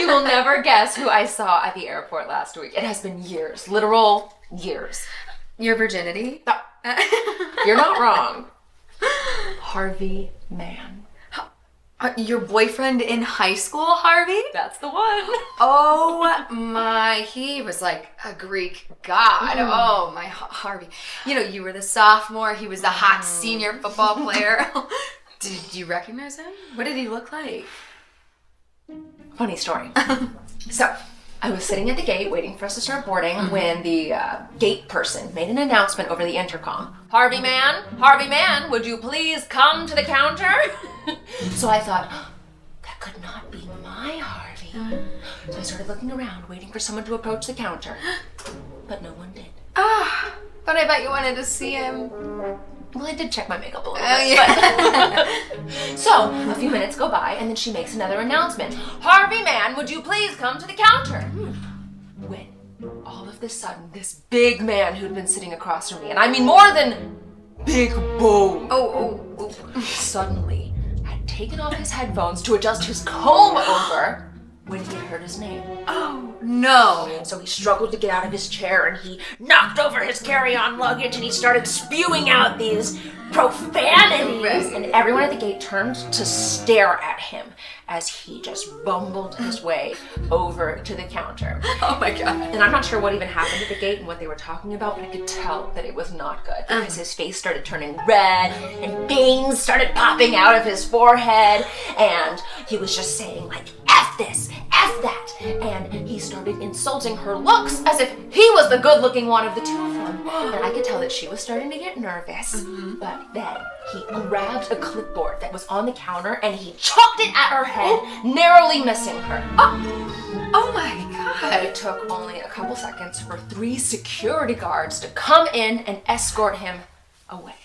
will never guess who I saw at the airport last week. It has been years, literal years. Your virginity? You're not wrong. Harvey Mann. Your boyfriend in high school, Harvey? That's the one. Oh my, he was like a Greek god. Oh my, Harvey. You know, you were the sophomore, he was the hot senior football player. Did you recognize him? What did he look like? Funny story. So, I was sitting at the gate waiting for us to start boarding when the gate person made an announcement over the intercom. Harvey Mann, would you please come to the counter? So I thought, that could not be my Harvey. So I started looking around, waiting for someone to approach the counter. But no one did. But I bet you wanted to see him. Well, I did check my makeup a little bit. Yeah. But... So, a few minutes go by, and then she makes another announcement. Harvey Mann, would you please come to the counter? When, all of a sudden, this big man who'd been sitting across from me, and I mean more than big bone, suddenly had taken off his headphones to adjust his comb over when he had heard his name. Oh, no. So he struggled to get out of his chair and he knocked over his carry-on luggage and he started spewing out these profanities. And everyone at the gate turned to stare at him as he just bumbled his way over to the counter. Oh my God. And I'm not sure what even happened at the gate and what they were talking about, but I could tell that it was not good because his face started turning red and veins started popping out of his forehead and he was just saying like, F this, F that. And he started insulting her looks as if he was the good-looking one of the two of them. And I could tell that she was starting to get nervous, but then he grabbed a clipboard that was on the counter and he chucked it at her head, narrowly missing her. Oh my God. It took only a couple seconds for 3 security guards to come in and escort him away.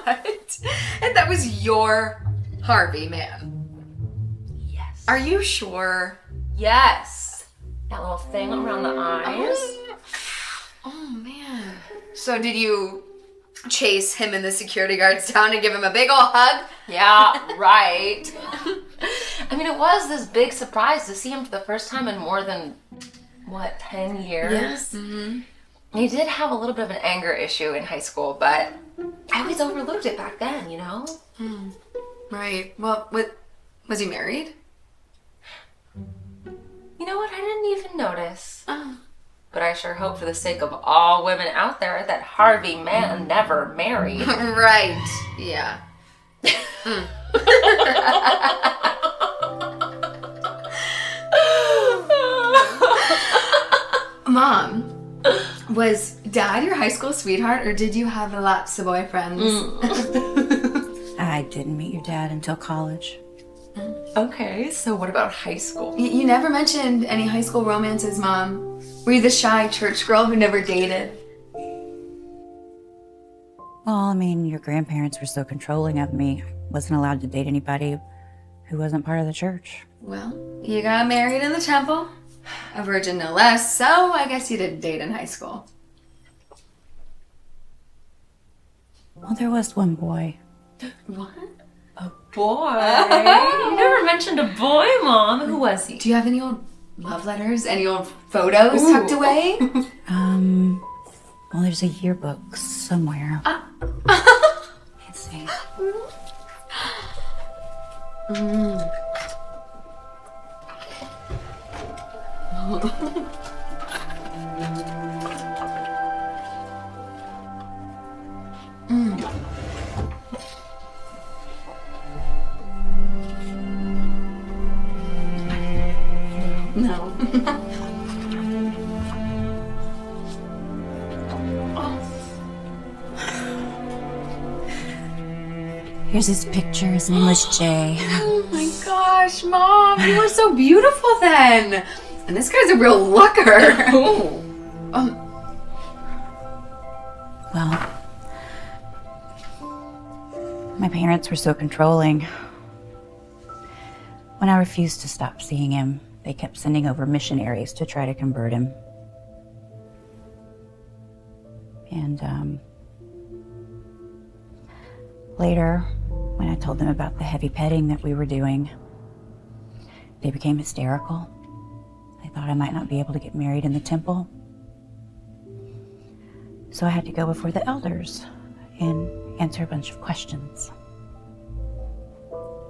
What? And that was your Harvey Mann? Yes. Are you sure? Yes. That little thing around the eyes. Oh man. So did you chase him and the security guards down and give him a big ol' hug? Yeah, right. I mean, it was this big surprise to see him for the first time in more than, 10 years? Yes. He did have a little bit of an anger issue in high school, but I always overlooked it back then, you know? Right. Well, was he married? You know what? I didn't even notice. But I sure hope for the sake of all women out there that Harvey Mann never married. Right. Yeah. Mom, was Dad your high school sweetheart or did you have lots of boyfriends? I didn't meet your dad until college. Okay, so what about high school? You never mentioned any high school romances, Mom. Were you the shy church girl who never dated? Well, I mean, your grandparents were so controlling of me. I wasn't allowed to date anybody who wasn't part of the church. Well, you got married in the temple. A virgin no less, so I guess you didn't date in high school. Well, there was one boy. What? A boy? You never mentioned a boy, Mom. Who was he? Do you have any old love letters? Any old photos tucked away? Well, there's a yearbook somewhere. Let's see. No. Here's his picture. His name was Jay. Oh my gosh, Mom, you were so beautiful then. And this guy's a real looker. Well, my parents were so controlling. When I refused to stop seeing him, they kept sending over missionaries to try to convert him. And later, when I told them about the heavy petting that we were doing, they became hysterical. thought I might not be able to get married in the temple. So I had to go before the elders and answer a bunch of questions.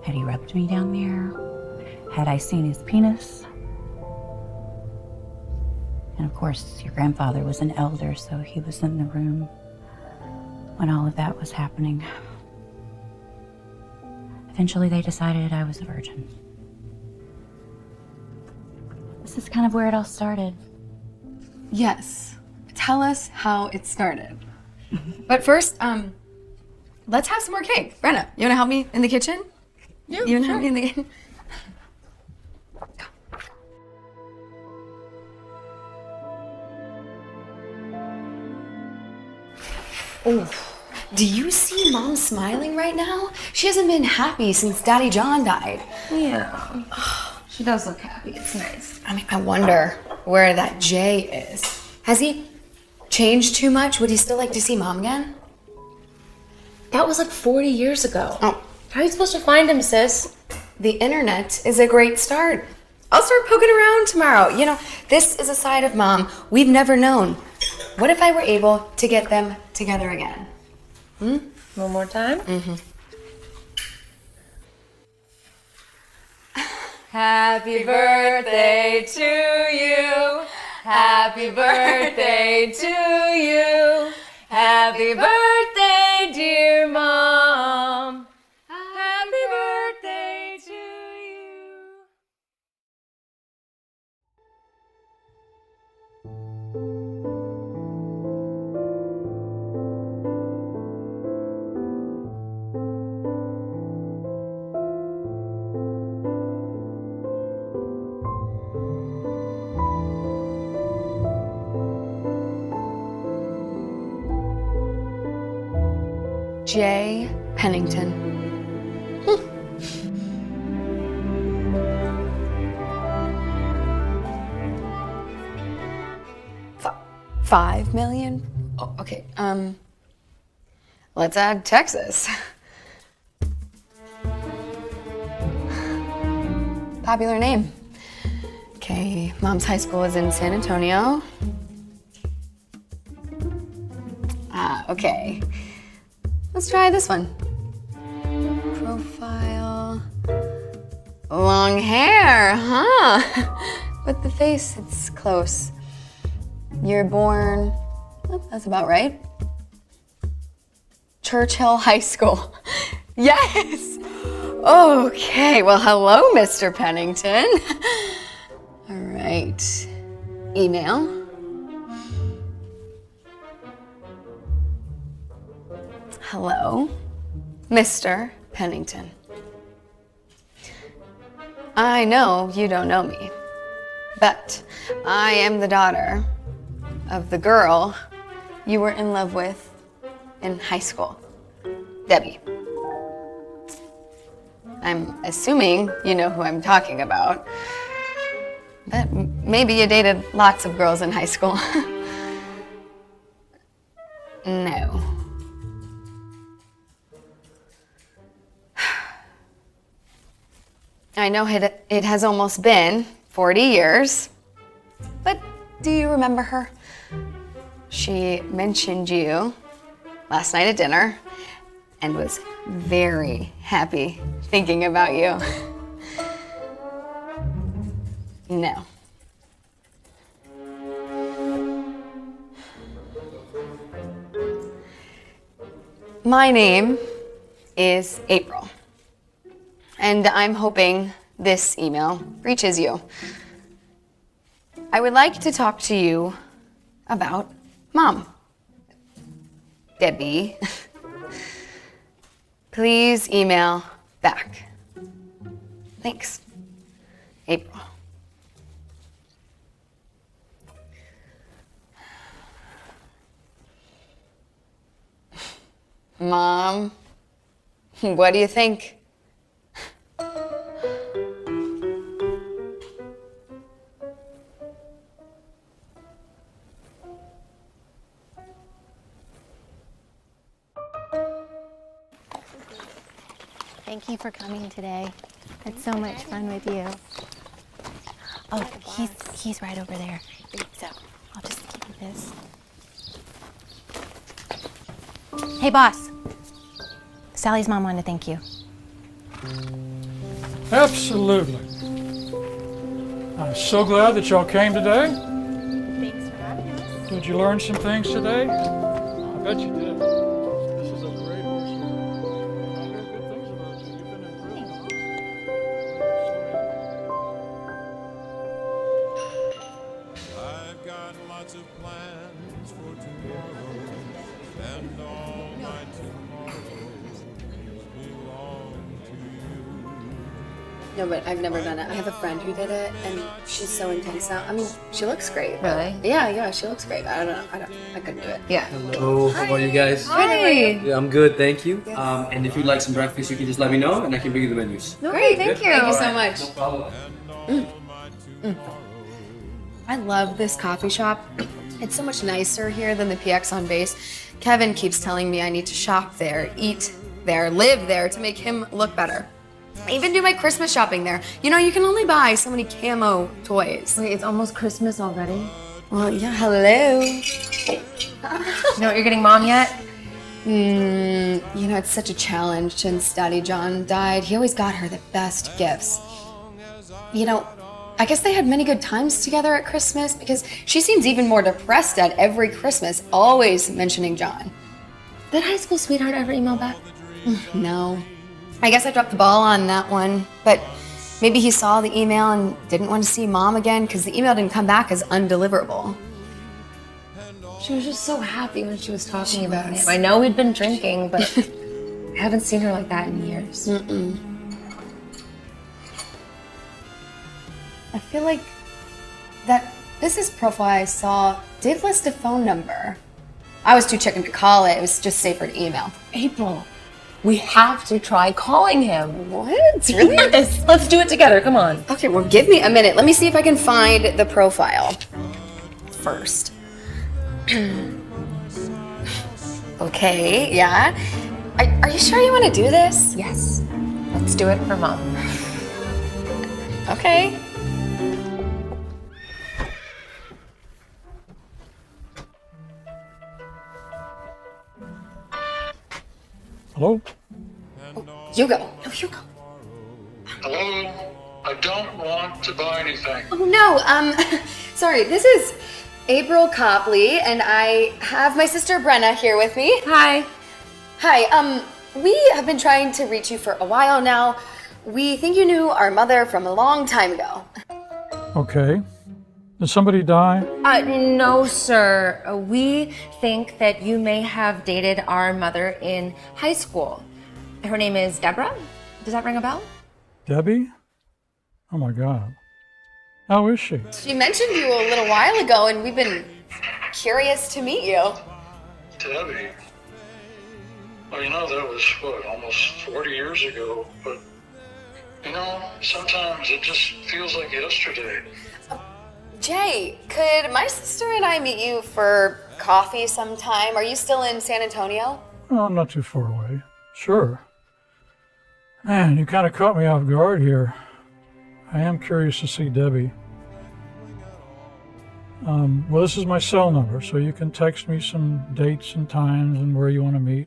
Had he rubbed me down there? Had I seen his penis? And of course, your grandfather was an elder, so he was in the room when all of that was happening. Eventually, they decided I was a virgin. This is kind of where it all started. Yes. Tell us how it started. But first, let's have some more cake. Brenna, you wanna help me in the kitchen? Yeah, You wanna help me in the kitchen? Oh, do you see Mom smiling right now? She hasn't been happy since Daddy John died. Yeah. She does look happy. It's nice. I mean, I wonder where that Jay is. Has he changed too much? Would he still like to see Mom again? That was like 40 years ago. Oh. How are you supposed to find him, sis? The internet is a great start. I'll start poking around tomorrow. You know, this is a side of Mom we've never known. What if I were able to get them together again? One more time? Happy birthday to you. Happy birthday to you. Happy birthday, dear Mom. Happy birthday to you. Jay Pennington. 5 million? Oh, okay. Let's add Texas. Popular name. Okay, Mom's high school is in San Antonio. Okay. Let's try this one. Profile. Long hair, huh? But the face, it's close. You're born, oh, that's about right. Churchill High School. Yes! Okay, well, hello, Mr. Pennington. All right. Email. Hello, Mr. Pennington. I know you don't know me, but I am the daughter of the girl you were in love with in high school, Debbie. I'm assuming you know who I'm talking about, but maybe you dated lots of girls in high school. No. I know it has almost been 40 years, but do you remember her? She mentioned you last night at dinner and was very happy thinking about you. No. My name is April, and I'm hoping this email reaches you. I would like to talk to you about Mom. Debbie. Please email back. Thanks. April. Mom, what do you think? Thank you for coming today. It's so much fun with you. Oh, he's right over there. So I'll just give you this. Hey, boss. Sally's mom wanted to thank you. Absolutely. I'm so glad that y'all came today. Thanks for having us. Did you learn some things today? I bet you did. This is a great horse. I hear good things about you. You've been improving. I've got lots of plans for tomorrow, and all my tomorrows belong to you. No, but I've never done it. I have a friend who did it, and she's so intense now. I mean, she looks great. Really? Yeah, she looks great. I don't know. I couldn't do it. Yeah. Hello, how are you guys? Hi. Yeah, I'm good, thank you. And if you'd like some breakfast, you can just let me know, and I can bring you the menus. Great, thank you. Thank you so No much. problem. I love this coffee shop. It's so much nicer here than the PX on base. Kevin keeps telling me I need to shop there, eat there, live there to make him look better. I even do my Christmas shopping there. You know, you can only buy so many camo toys. Wait, it's almost Christmas already. Well, yeah, hello. You know what you're getting Mom yet? You know, it's such a challenge since Daddy John died. He always got her the best gifts. You know, I guess they had many good times together at Christmas because she seems even more depressed at every Christmas, always mentioning John. Did high school sweetheart ever email back? No. I guess I dropped the ball on that one, but maybe he saw the email and didn't want to see Mom again because the email didn't come back as undeliverable. She was just so happy when she was talking about him. I know we'd been drinking, but I haven't seen her like that in years. I feel like that business profile I saw did list a phone number. I was too chicken to call it. It was just safer to email. April, we have to try calling him. What? Really? Yes, let's do it together. Come on. Okay, well, give me a minute. Let me see if I can find the profile first. Okay, yeah. Are you sure you want to do this? Yes, let's do it for Mom. Okay. Hello? You go. No, you go. Hello? I don't want to buy anything. Oh, no, sorry, this is April Copley, and I have my sister Brenna here with me. Hi. Hi, we have been trying to reach you for a while now. We think you knew our mother from a long time ago. Okay. Did somebody die? No, sir. We think that you may have dated our mother in high school. Her name is Deborah. Does that ring a bell? Debbie? Oh my God. How is she? She mentioned you a little while ago, and we've been curious to meet you. Debbie? Well, you know, that was, almost 40 years ago, but, you know, sometimes it just feels like yesterday. Jay, could my sister and I meet you for coffee sometime? Are you still in San Antonio? Well, I'm not too far away. Sure. Man, you kind of caught me off guard here. I am curious to see Debbie. Well, this is my cell number, so you can text me some dates and times and where you want to meet.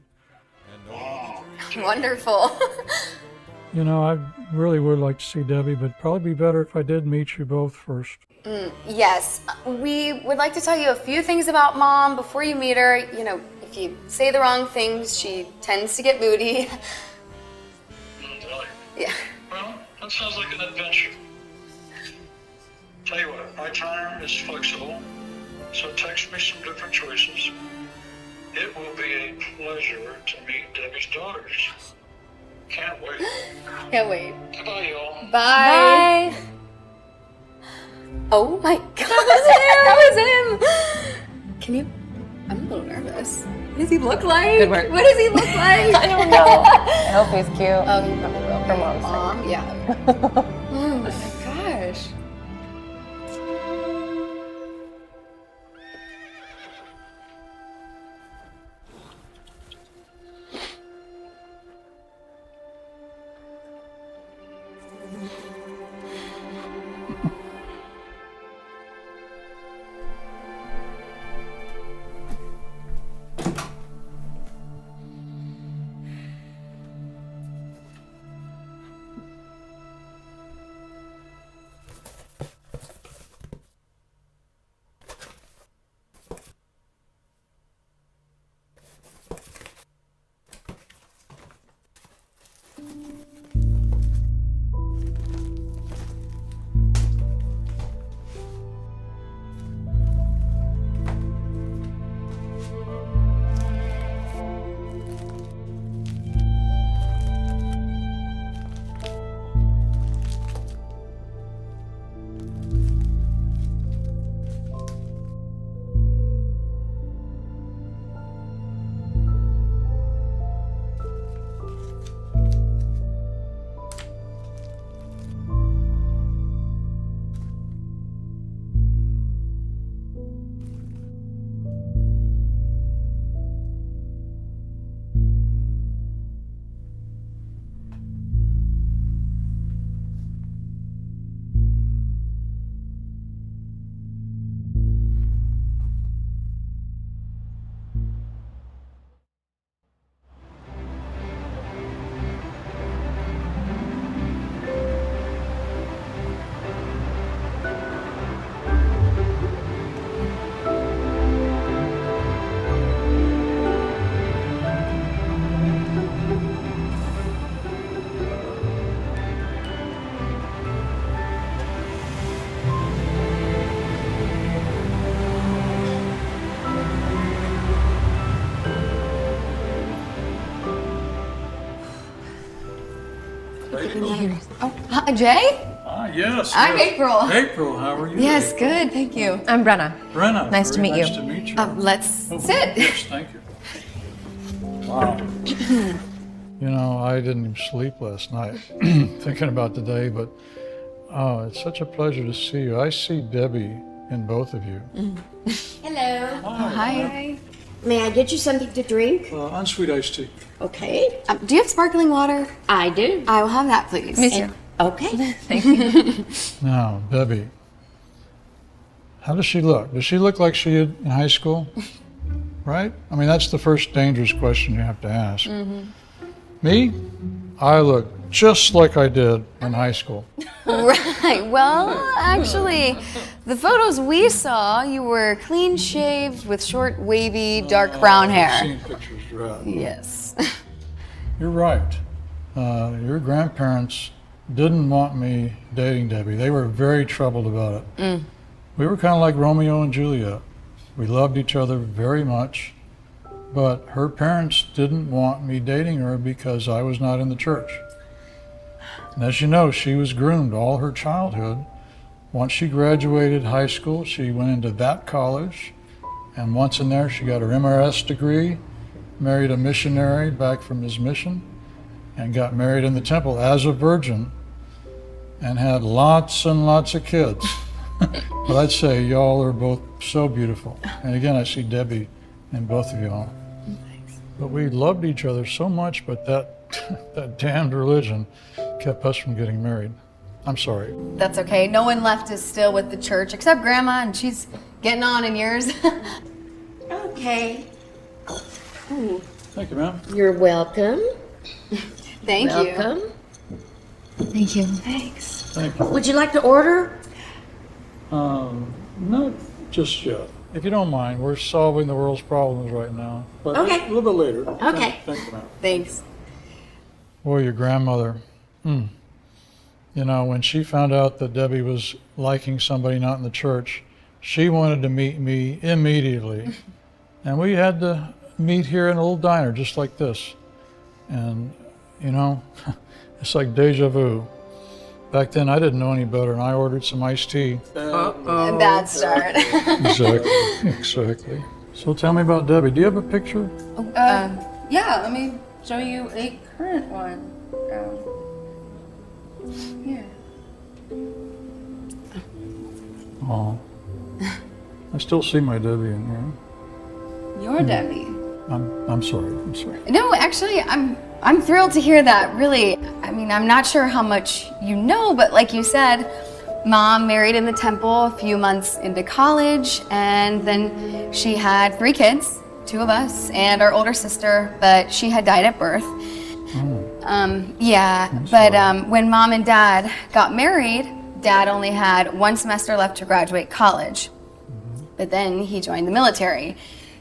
Wonderful. You know, I really would like to see Debbie, but probably be better if I did meet you both first. Yes, we would like to tell you a few things about Mom before you meet her. You know, if you say the wrong things, she tends to get moody. Really? Yeah. Well, that sounds like an adventure. Tell you what, my time is flexible, so text me some different choices. It will be a pleasure to meet Debbie's daughters. Can't wait. Can't wait. Goodbye, y'all. Bye. Bye. Oh my God. That was him. Can you? I'm a little nervous. What does he look like? Good work. What does he look like? I don't know. I hope he's cute. Oh, he probably will. For Mom's sake. Yeah. Oh my gosh. Oh, hi, Jay? Ah, yes. I'm yes. April. April, how are you? Yes, good, thank you. I'm Brenna. Brenna. Nice to very meet nice you. to meet you. Let's sit. Yes, thank you. Wow. You know, I didn't even sleep last night thinking about the day, but it's such a pleasure to see you. I see Debbie in both of you. Hello. Hi. May I get you something to drink? Unsweet iced tea. Okay. Do you have sparkling water? I do. I will have that, please. Me too. Okay. Now, Debbie, how does she look? Does she look like she did in high school? Right? I mean, that's the first dangerous question you have to ask. Me? I look just like I did in high school. Right. Well, actually, the photos we saw, you were clean shaved with short, wavy, dark brown I've hair. seen pictures, right? Yes. You're right. Your grandparents didn't want me dating Debbie. They were very troubled about it. We were kind of like Romeo and Juliet. We loved each other very much, but her parents didn't want me dating her because I was not in the church. And as you know, she was groomed all her childhood. Once she graduated high school, she went into that college, and once in there, she got her MRS degree, married a missionary back from his mission, and got married in the temple as a virgin, and had lots and lots of kids. But I'd say y'all are both so beautiful. And again, I see Debbie in both of y'all. But we loved each other so much, but that damned religion kept us from getting married. I'm sorry. That's okay. No one left is still with the church except Grandma, and she's getting on in years. Okay. Thank you, ma'am. You're welcome. Thank you. Welcome. Thank you. Thanks. Thank you. Would you like to order? Not just yet. If you don't mind, we're solving the world's problems right now. But Okay. a little bit later. Okay. Thank you, ma'am. Thanks. Boy, your grandmother. You know, when she found out that Debbie was liking somebody not in the church, she wanted to meet me immediately. And we had to meet here in a little diner just like this. And, you know, it's like deja vu. Back then, I didn't know any better, and I ordered some iced tea. And bad start. Exactly. So tell me about Debbie. Do you have a picture? Yeah, let me show you a current one. Here. Oh. I still see my Debbie in here. Your Debbie. I'm sorry. I'm sorry. No, actually, I'm thrilled to hear that. Really, I mean, I'm not sure how much you know, but like you said, Mom married in the temple a few months into college, and then she had 3 kids, 2 of us, and our older sister, but she had died at birth. When Mom and Dad got married, Dad only had 1 semester left to graduate college. But then he joined the military.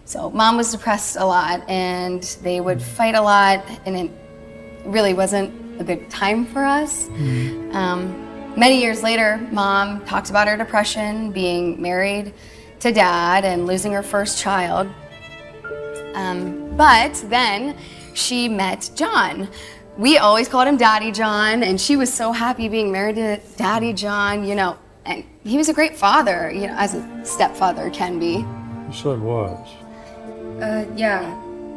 So Mom was depressed a lot, and they would fight a lot, and it really wasn't a good time for us. Many years later, Mom talked about her depression, being married to Dad and losing her first child. But then she met John. We always called him Daddy John, and she was so happy being married to Daddy John, you know, and he was a great father, you know, as a stepfather can be. You said was. Yeah.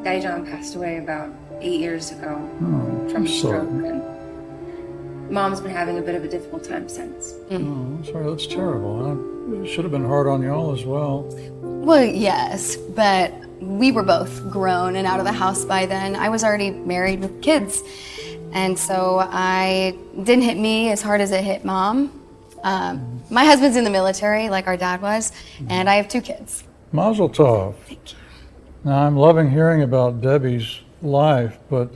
Daddy John passed away about 8 years ago from a sorry. stroke, and Mom's been having a bit of a difficult time since. Oh, I'm sorry. That's terrible. It should have been hard on y'all as well. Well, yes, but we were both grown and out of the house by then. I was already married with kids, and so I didn't hit me as hard as it hit Mom. My husband's in the military, like our dad was, and I have 2 kids. Mazel tov. Thank you. Now, I'm loving hearing about Debbie's life, but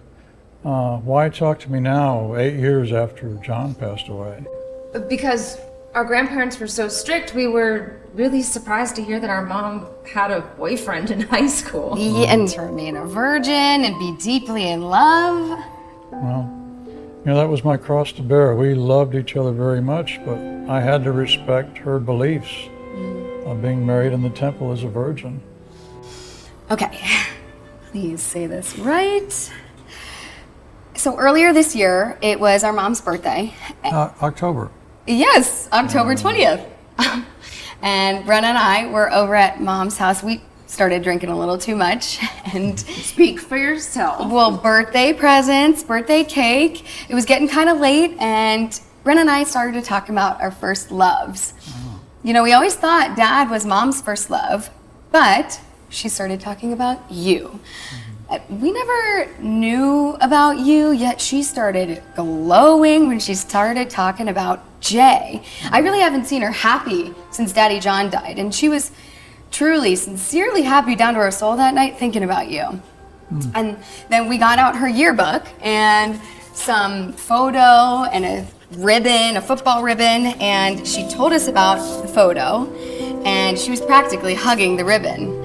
why talk to me now, 8 years after John passed away? Because our grandparents were so strict, we were really surprised to hear that our mom had a boyfriend in high school. Yeah, and to remain a virgin and be deeply in love. Well, you know, that was my cross to bear. We loved each other very much, but I had to respect her beliefs of being married in the temple as a virgin. Okay, please say this right. So earlier this year, it was our mom's birthday. October. Yes, October 20th. And Brenna and I were over at mom's house. We started drinking a little too much and Speak for yourself. well, birthday presents, birthday cake. It was getting kind of late and Brenna and I started to talk about our first loves. You know, we always thought Dad was Mom's first love, but she started talking about you. We never knew about you, yet she started glowing when she started talking about Jay. I really haven't seen her happy since Daddy John died, and she was truly, sincerely happy down to her soul that night thinking about you. And then we got out her yearbook and some photo and a ribbon, a football ribbon, and she told us about the photo, and she was practically hugging the ribbon.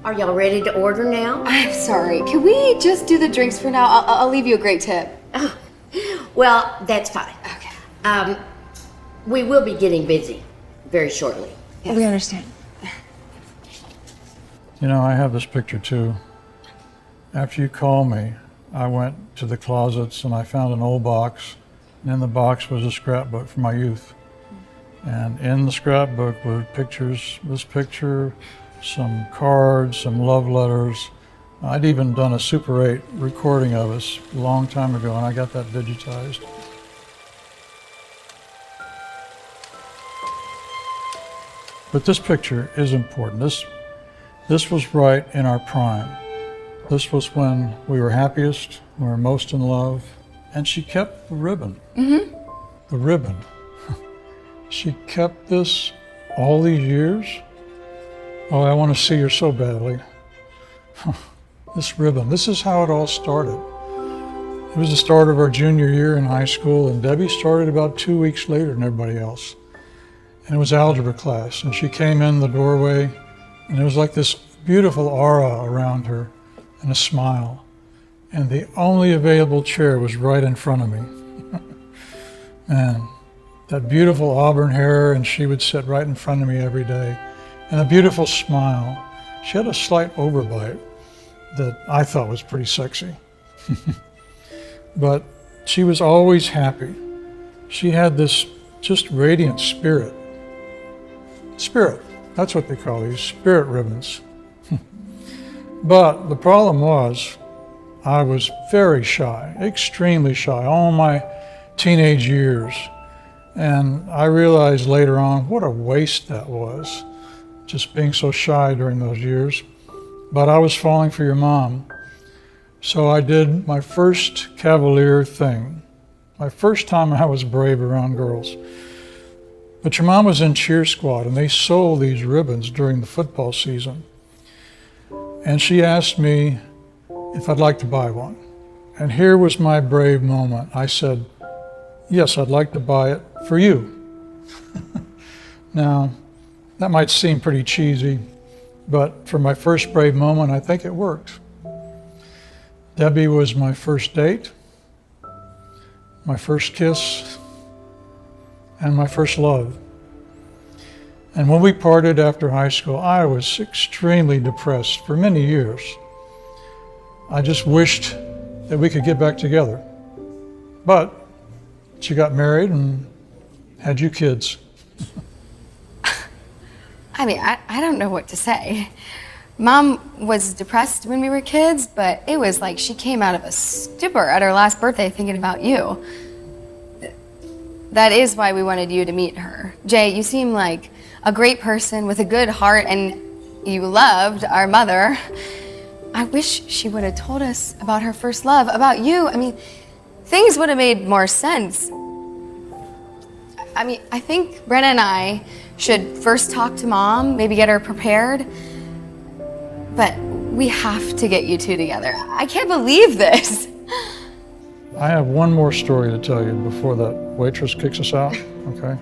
Are y'all ready to order now? I'm sorry, can we just do the drinks for now? I'll leave you a great tip. Oh, well, that's fine. Okay. We will be getting busy very shortly. We understand. You know, I have this picture too. After you called me, I went to the closets and I found an old box, and in the box was a scrapbook from my youth. And in the scrapbook were pictures, this picture, some cards, some love letters. I'd even done a Super 8 recording of us a long time ago, and I got that digitized. But this picture is important. This was right in our prime. This was when we were happiest, we were most in love, and she kept the ribbon. Mm-hmm. The ribbon. She kept this all these years. Oh, I want to see her so badly. This ribbon, this is how it all started. It was the start of our junior year in high school, and Debbie started about 2 weeks later than everybody else. And it was algebra class, and she came in the doorway, and there was like this beautiful aura around her and a smile. And the only available chair was right in front of me. Man, that beautiful auburn hair, and she would sit right in front of me every day. And a beautiful smile. She had a slight overbite that I thought was pretty sexy. But she was always happy. She had this just radiant spirit. Spirit, that's what they call these, spirit ribbons. But the problem was, I was very shy, extremely shy, all my teenage years. And I realized later on what a waste that was, just being so shy during those years. But I was falling for your mom. So I did my first cavalier thing, my first time I was brave around girls. But your mom was in cheer squad, and they sold these ribbons during the football season. And she asked me if I'd like to buy one. And here was my brave moment. I said, yes, I'd like to buy it for you. Now, that might seem pretty cheesy, but for my first brave moment, I think it worked. Debbie was my first date, my first kiss, and my first love. And when we parted after high school, I was extremely depressed for many years. I just wished that we could get back together. But she got married and had you kids. I mean, I don't know what to say. Mom was depressed when we were kids, but it was like she came out of a stupor at her last birthday thinking about you. That is why we wanted you to meet her. Jay, you seem like a great person with a good heart, and you loved our mother. I wish she would have told us about her first love, about you. I mean, things would have made more sense. I mean, I think Brenna and I should first talk to Mom, maybe get her prepared. But we have to get you two together. I can't believe this. I have one more story to tell you before that waitress kicks us out, okay?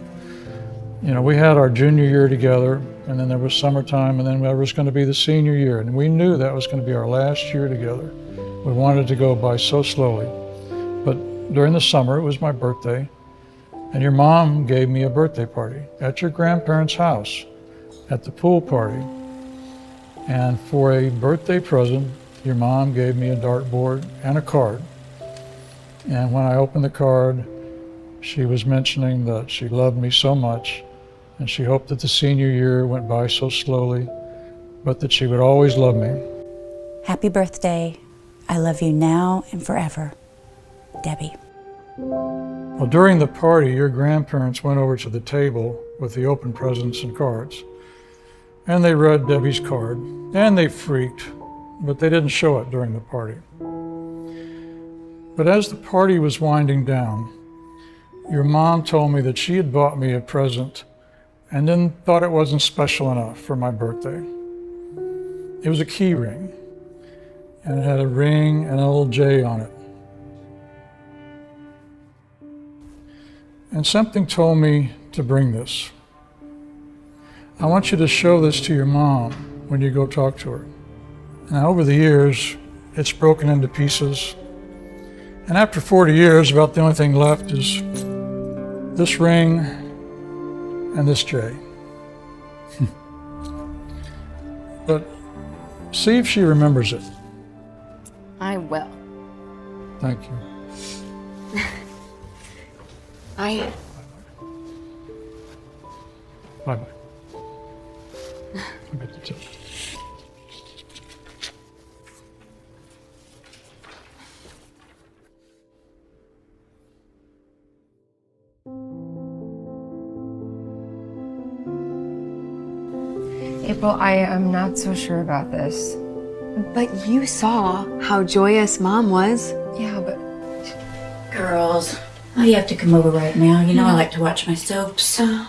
You know, we had our junior year together, and then there was summertime, and then there was going to be the senior year, and we knew that was going to be our last year together. We wanted to go by so slowly. But during the summer, it was my birthday, and your mom gave me a birthday party at your grandparents' house at the pool party. And for a birthday present, your mom gave me a dartboard and a card. And when I opened the card, she was mentioning that she loved me so much, and she hoped that the senior year went by so slowly, but that she would always love me. Happy birthday. I love you now and forever. Debbie. Well, during the party, your grandparents went over to the table with the open presents and cards. And they read Debbie's card, and they freaked, but they didn't show it during the party. But as the party was winding down, your mom told me that she had bought me a present and then thought it wasn't special enough for my birthday. It was a key ring, and it had a ring and a little J on it. And something told me to bring this. I want you to show this to your mom when you go talk to her. Now, over the years, it's broken into pieces. And after 40 years, about the only thing left is this ring and this J. But see if she remembers it. I will. Thank you. Bye-bye. I bet you too. April, I am not so sure about this. But you saw how joyous Mom was. Yeah, but Girls, why do you have to come over right now? You know I like to watch my soaps. you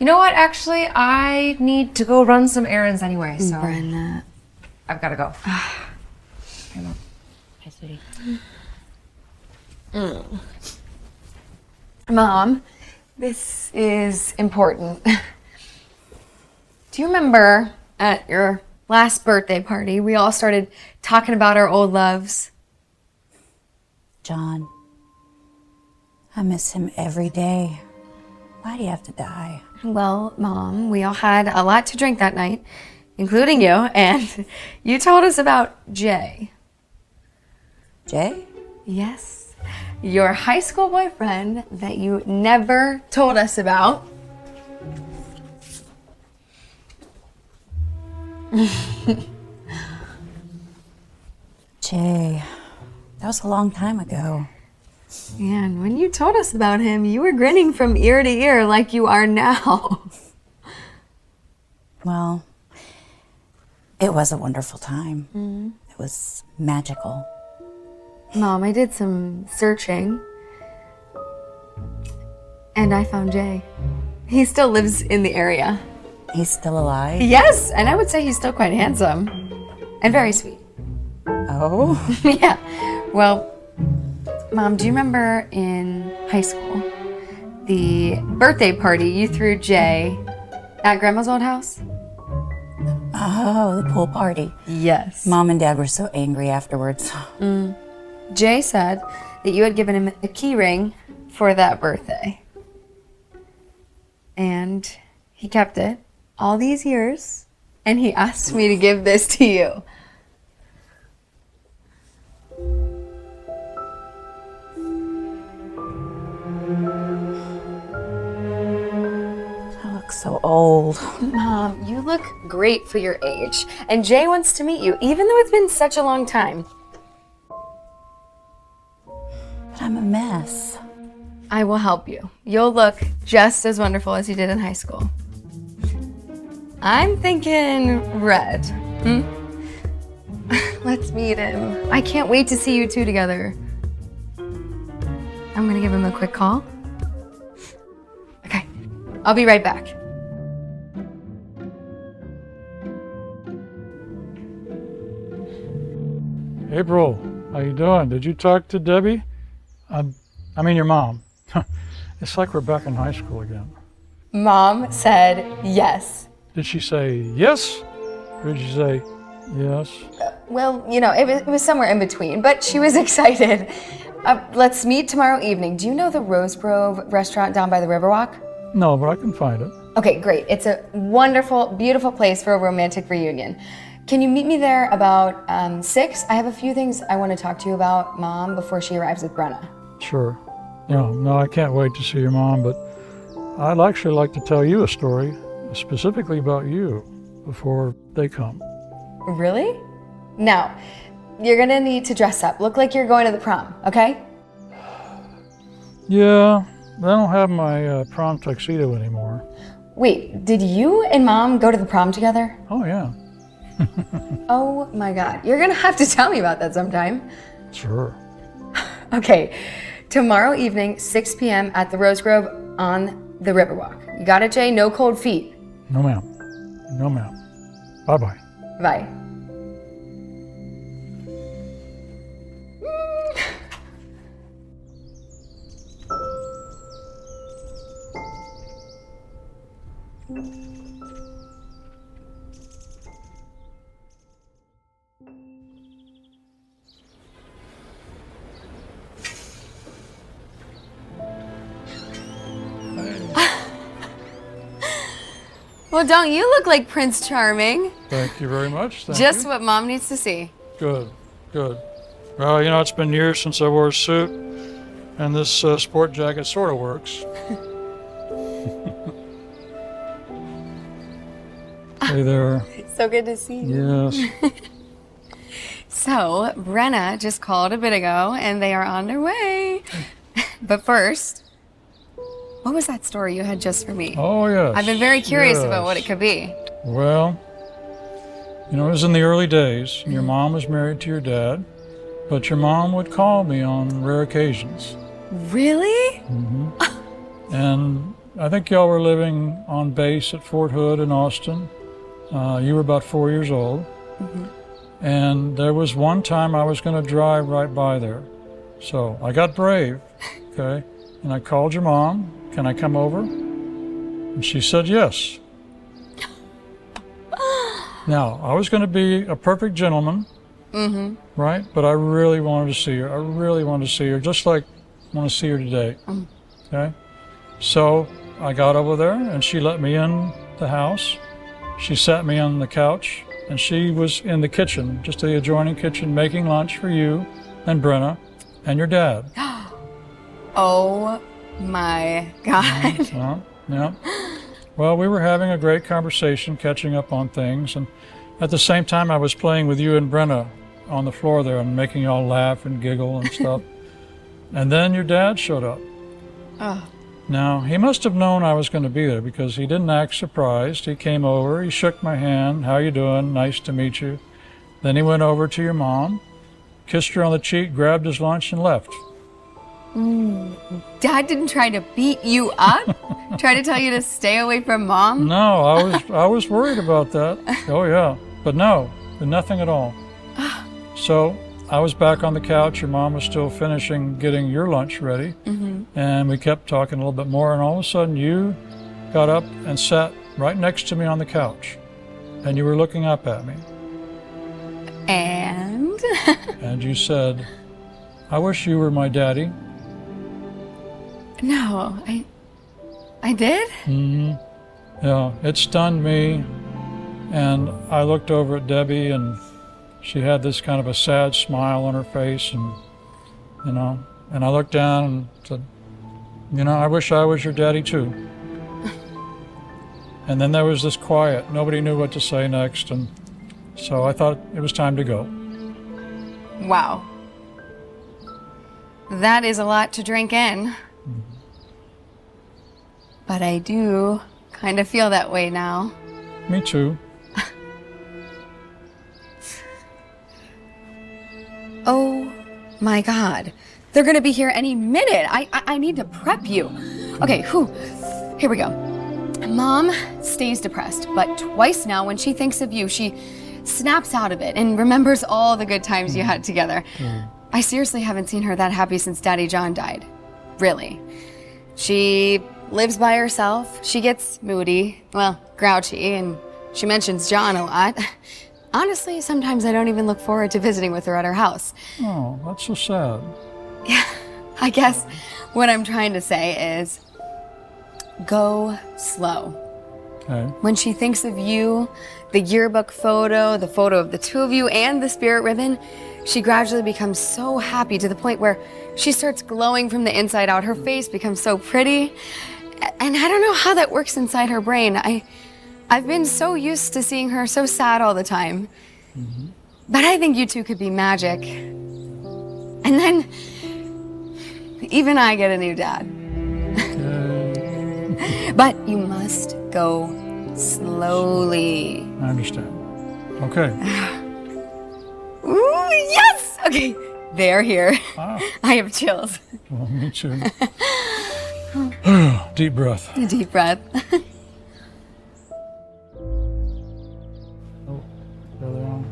know what? Actually, I need to go run some errands anyway, so Brenna. I've got to go. Hi, sweetie. Mom, this is important. Do you remember at your last birthday party, we all started talking about our old loves? John, I miss him every day. Why do you have to die? Well, Mom, we all had a lot to drink that night, including you, and you told us about Jay. Jay? Yes, your high school boyfriend that you never told us about. Jay, that was a long time ago. And when you told us about him, you were grinning from ear to ear like you are now. Well, it was a wonderful time. It was magical. Mom, I did some searching, and I found Jay. He still lives in the area. He's still alive? Yes, and I would say he's still quite handsome and very sweet. Oh? Yeah. Well, Mom, do you remember in high school the birthday party you threw Jay at Grandma's old house? Oh, the pool party. Yes. Mom and Dad were so angry afterwards. Jay said that you had given him a key ring for that birthday. And he kept it all these years, and he asked me to give this to you. I look so old. Mom, you look great for your age, and Jay wants to meet you, even though it's been such a long time. But I'm a mess. I will help you. You'll look just as wonderful as you did in high school. I'm thinking red. Let's meet him. I can't wait to see you two together. I'm gonna give him a quick call. Okay, I'll be right back. April, how you doing? Did you talk to Debbie? I mean your mom. It's like we're back in high school again. Mom said yes. Did she say yes? Or did she say yes? Well, you know, it was somewhere in between, but she was excited. Let's meet tomorrow evening. Do you know the Rose Grove restaurant down by the Riverwalk? No, but I can find it. Okay, great. It's a wonderful, beautiful place for a romantic reunion. Can you meet me there about 6? I have a few things I want to talk to you about, Mom, before she arrives with Brenna. Sure. No, I can't wait to see your mom, but I'd actually like to tell you a story specifically about you before they come. Really? Now, you're gonna need to dress up. Look like you're going to the prom, okay? Yeah, I don't have my prom tuxedo anymore. Wait, did you and Mom go to the prom together? Oh, yeah. Oh my God, you're gonna have to tell me about that sometime. Sure. Okay, tomorrow evening, 6 p.m. at the Rose Grove on the Riverwalk. You got it, Jay? No cold feet. No, ma'am. No, ma'am. Bye-bye. Bye. Well, don't you look like Prince Charming? Thank you very much. Thank Just you. what Mom needs to see. Good, good. Well, you know, it's been years since I wore a suit, and this sport jacket sort of works. Hey there. So good to see you. Yes. So, Brenna just called a bit ago, and they are on their way. But first, what was that story you had just for me? Oh, yes. I've been very curious about what it yes. could be. Well, you know, it was in the early days. Your mom was married to your dad, but your mom would call me on rare occasions. Really? And I think y'all were living on base at Fort Hood in Austin. You were about 4 years old. And there was one time I was going to drive right by there. So I got brave, okay? And I called your mom, can I come over? And she said yes. Now, I was going to be a perfect gentleman, right? But I really wanted to see her. I really wanted to see her, just like I want to see her today, okay? So I got over there and she let me in the house. She sat me on the couch and she was in the kitchen, just the adjoining kitchen, making lunch for you and Brenna and your dad. Oh my God. Yeah. Well, we were having a great conversation, catching up on things, and at the same time I was playing with you and Brenna on the floor there and making y'all laugh and giggle and stuff. And then your dad showed up. Now, he must have known I was going to be there because he didn't act surprised. He came over, he shook my hand. How you doing? Nice to meet you. Then he went over to your mom, kissed her on the cheek, grabbed his lunch, and left. Dad didn't try to beat you up? Try to tell you to stay away from Mom? No, I was worried about that. Oh, yeah. But no, nothing at all. So I was back on the couch. Your mom was still finishing getting your lunch ready. And we kept talking a little bit more. And all of a sudden, you got up and sat right next to me on the couch. And you were looking up at me. And? And you said, I wish you were my daddy. No, I did? Yeah, it stunned me. And I looked over at Debbie and she had this kind of a sad smile on her face, and and I looked down and said, I wish I was your daddy too. And then there was this quiet. Nobody knew what to say next, and so I thought it was time to go. Wow. That is a lot to drink in. But I do kind of feel that way now. Me too. Oh my God. They're gonna be here any minute. I need to prep you. Okay, here we go. Mom stays depressed, but twice now when she thinks of you, she snaps out of it and remembers all the good times you had together. I seriously haven't seen her that happy since Daddy John died. Really. She lives by herself. She gets moody, well, grouchy, and she mentions John a lot. Honestly, sometimes I don't even look forward to visiting with her at her house. Oh, that's so sad. Yeah, I guess what I'm trying to say is go slow. Okay. When she thinks of you, the yearbook photo, the photo of the two of you, and the spirit ribbon, she gradually becomes so happy to the point where she starts glowing from the inside out. Her face becomes so pretty. And I don't know how that works inside her brain. I've been so used to seeing her so sad all the time. But I think you two could be magic. And then even I get a new dad. But you must go slowly. I understand. Okay. Ooh, yes! Okay, they're here. Wow. I have chills. Well, me too. Deep breath. Deep breath. There they are.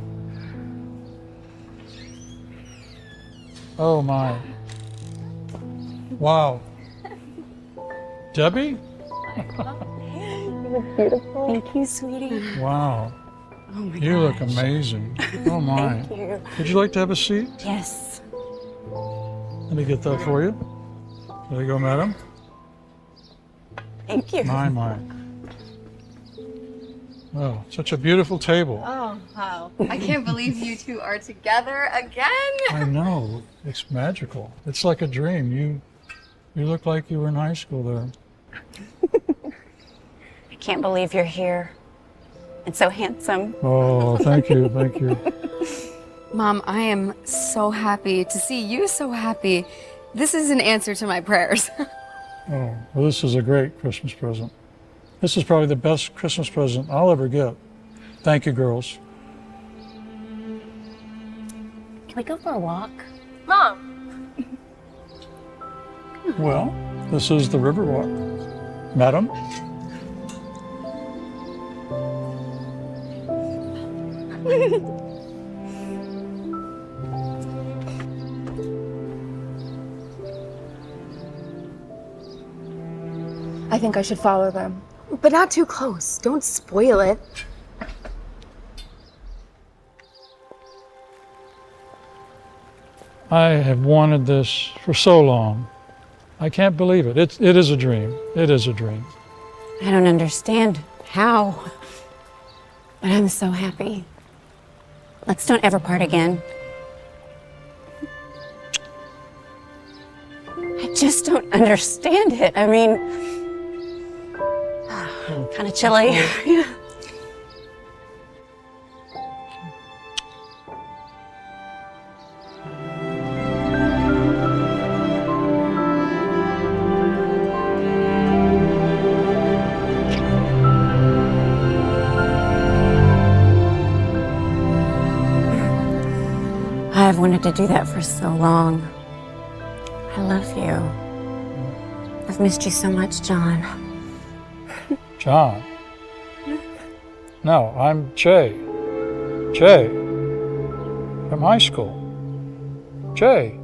Oh my. Wow. Debbie? Beautiful. Thank you, sweetie. Wow. Oh my You look gosh. amazing. Oh my. Thank you. Would you like to have a seat? Yes. Let me get that for you. There you go, madam. Thank you. My. Oh, such a beautiful table. Oh, wow. I can't believe you two are together again. I know. It's magical. It's like a dream. You look like you were in high school there. I can't believe you're here. And so handsome. Oh, thank you. Thank you. Mom, I am so happy to see you so happy. This is an answer to my prayers. Oh, well, this is a great Christmas present. This is probably the best Christmas present I'll ever get. Thank you, girls. Can we go for a walk? Mom! Well, this is the Riverwalk. Madam? I think I should follow them. But not too close. Don't spoil it. I have wanted this for so long. I can't believe it. It is a dream. It is a dream. I don't understand how, but I'm so happy. Let's don't ever part again. I just don't understand it. I mean, kind of chilly. I've wanted to do that for so long. I love you. I've missed you so much, John. John? No, I'm Jay. Jay. From high school. Jay.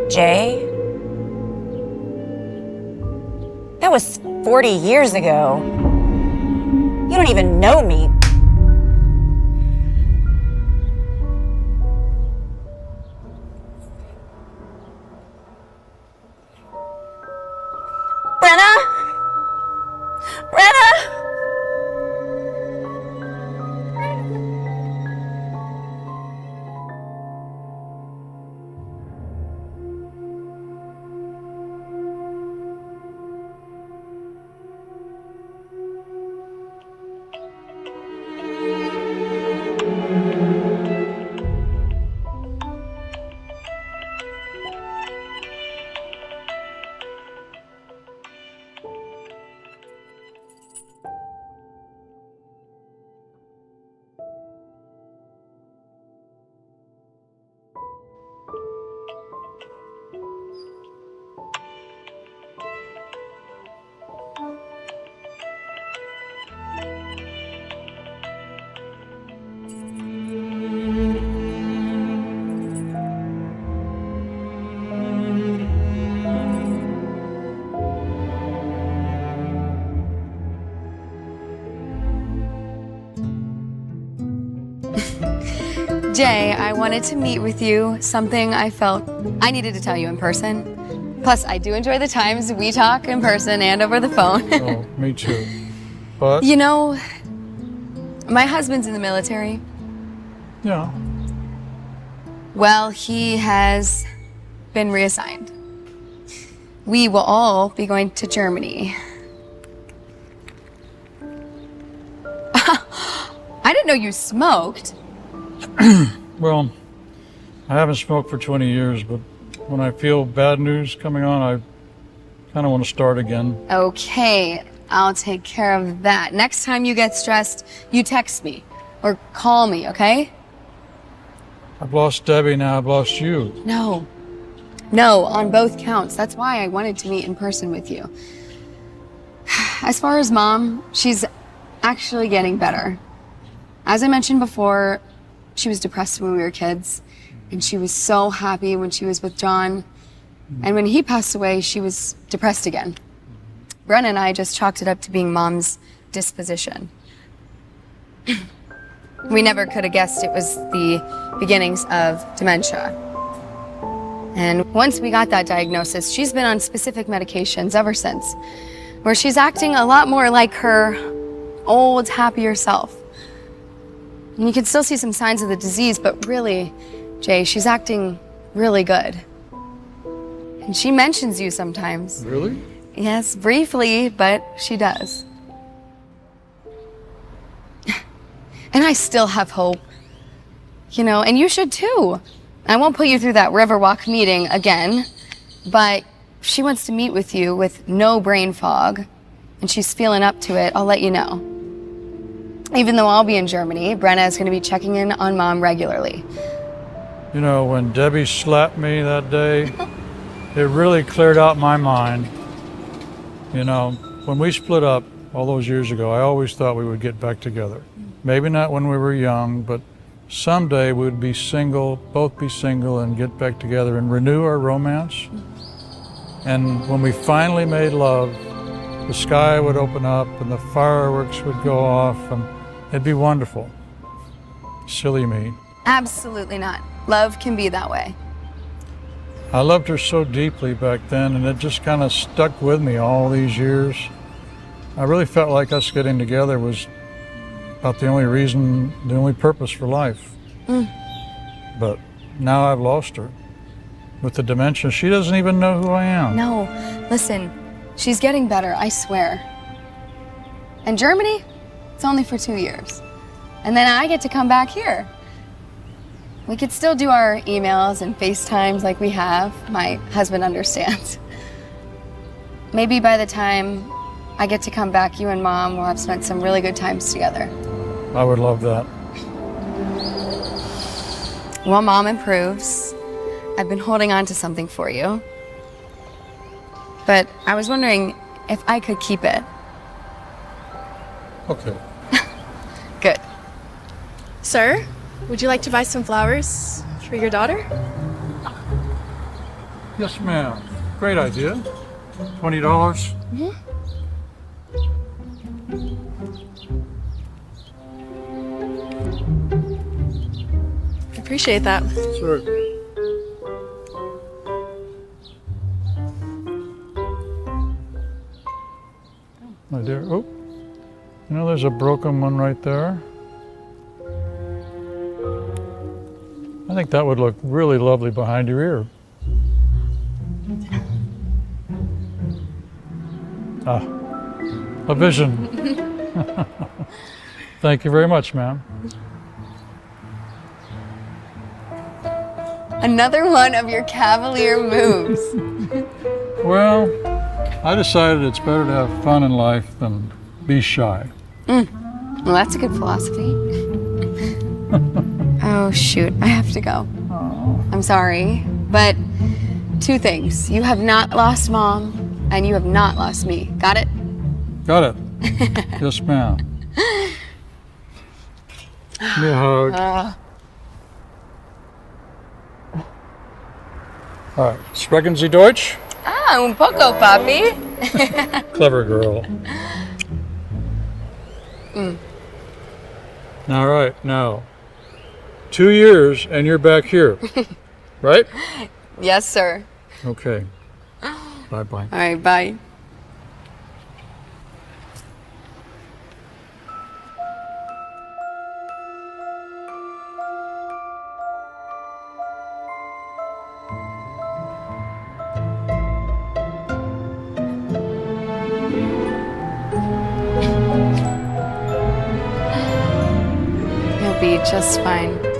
Jay? That was 40 years ago. You don't even know me. Brenna? Brenna? Jay, I wanted to meet with you. Something I felt I needed to tell you in person. Plus, I do enjoy the times we talk in person and over the phone. Oh, me too. But, You know, my husband's in the military. yeah, Well, he has been reassigned. We will all be going to Germany. I didn't know you smoked. well, I haven't smoked for 20 years, but when I feel bad news coming on, I kind of want to start again. Okay, I'll take care of that. Next time you get stressed, you text me or call me, okay? I've lost Debbie, now I've lost you. No. No, on both counts. That's why I wanted to meet in person with you. As far as Mom, she's actually getting better. As I mentioned before, she was depressed when we were kids, and she was so happy when she was with John. And when he passed away, she was depressed again. Brenna and I just chalked it up to being Mom's disposition. We never could have guessed it was the beginnings of dementia. And once we got that diagnosis, she's been on specific medications ever since, where she's acting a lot more like her old, happier self. And you can still see some signs of the disease, but really, Jay, she's acting really good. And she mentions you sometimes. Really? Yes, briefly, but she does. And I still have hope. You know, and you should too. I won't put you through that Riverwalk meeting again, but if she wants to meet with you with no brain fog, and she's feeling up to it, I'll let you know. Even though I'll be in Germany, Brenna is going to be checking in on Mom regularly. You know, when Debbie slapped me that day, it really cleared out my mind. You know, when we split up all those years ago, I always thought we would get back together. Maybe not when we were young, but someday we'd be single, both be single, and get back together and renew our romance. And when we finally made love, the sky would open up and the fireworks would go off, and it'd be wonderful. Silly me. Absolutely not. Love can be that way. I loved her so deeply back then, and it just kind of stuck with me all these years. I really felt like us getting together was about the only reason, the only purpose for life. But now I've lost her. With the dementia, she doesn't even know who I am. No, listen, she's getting better, I swear. And Germany, it's only for 2 years. And then I get to come back here. We could still do our emails and FaceTimes like we have. My husband understands. Maybe by the time I get to come back, you and Mom will have spent some really good times together. I would love that. While Mom improves, I've been holding on to something for you. But I was wondering if I could keep it. Okay. Good. Sir, would you like to buy some flowers for your daughter? Yes, ma'am. Great idea. $20. Appreciate that. Sure. My dear, oh, you know, there's a broken one right there. I think that would look really lovely behind your ear. Ah, a vision. Thank you very much, ma'am. Another one of your cavalier moves. Well, I decided it's better to have fun in life than be shy. Well, that's a good philosophy. Oh, shoot, I have to go. I'm sorry, but 2 things. You have not lost Mom, and you have not lost me. Got it? Got it. Yes, ma'am. Give me a hug. All right. Sprechen Sie Deutsch? Un poco, papi. Clever girl. All right. Now, 2 years and you're back here, right? Yes, sir. Okay. Bye-bye. All right, bye. You'll be just fine.